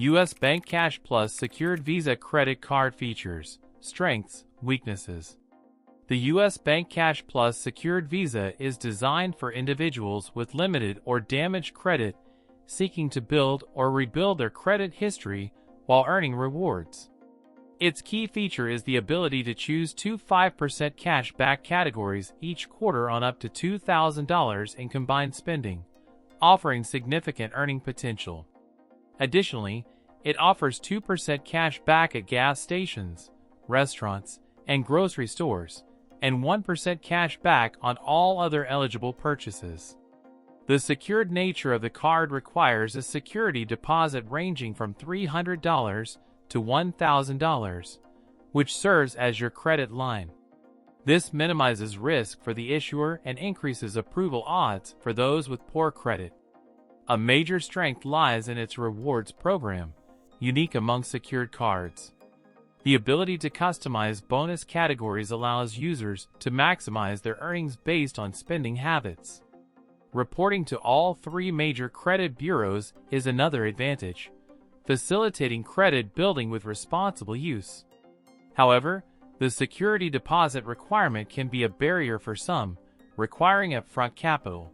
U.S. Bank Cash Plus Secured Visa Credit Card Features, Strengths, Weaknesses. The U.S. Bank Cash Plus Secured Visa is designed for individuals with limited or damaged credit seeking to build or rebuild their credit history while earning rewards. Its key feature is the ability to choose two 5% cash back categories each quarter on up to $2,000 in combined spending, offering significant earning potential. Additionally, it offers 2% cash back at gas stations, restaurants, and grocery stores, and 1% cash back on all other eligible purchases. The secured nature of the card requires a security deposit ranging from $300 to $1,000, which serves as your credit line. This minimizes risk for the issuer and increases approval odds for those with poor credit. A major strength lies in its rewards program, unique among secured cards. The ability to customize bonus categories allows users to maximize their earnings based on spending habits. Reporting to all three major credit bureaus is another advantage, facilitating credit building with responsible use. However, the security deposit requirement can be a barrier for some, requiring upfront capital.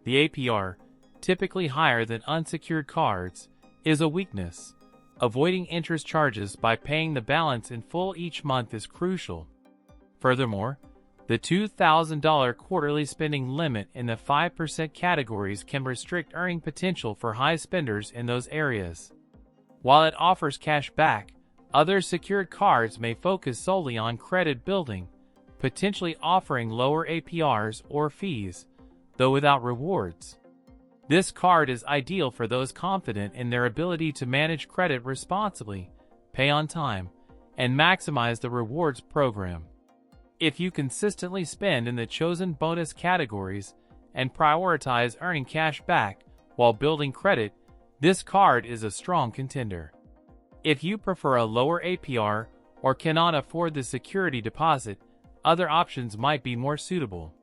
The APR, typically higher than unsecured cards, is a weakness. Avoiding interest charges by paying the balance in full each month is crucial. Furthermore, the $2,000 quarterly spending limit in the 5% categories can restrict earning potential for high spenders in those areas. While it offers cash back, other secured cards may focus solely on credit building, potentially offering lower APRs or fees, though without rewards. This card is ideal for those confident in their ability to manage credit responsibly, pay on time, and maximize the rewards program. If you consistently spend in the chosen bonus categories and prioritize earning cash back while building credit, this card is a strong contender. If you prefer a lower APR or cannot afford the security deposit, other options might be more suitable.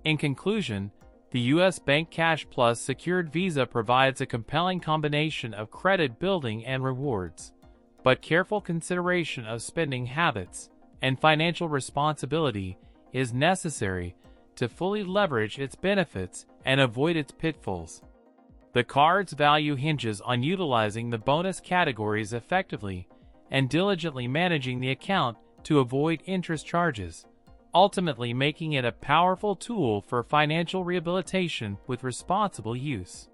In conclusion, the U.S. Bank Cash Plus Secured Visa provides a compelling combination of credit building and rewards, but careful consideration of spending habits and financial responsibility is necessary to fully leverage its benefits and avoid its pitfalls. The card's value hinges on utilizing the bonus categories effectively and diligently managing the account to avoid interest charges, ultimately making it a powerful tool for financial rehabilitation with responsible use.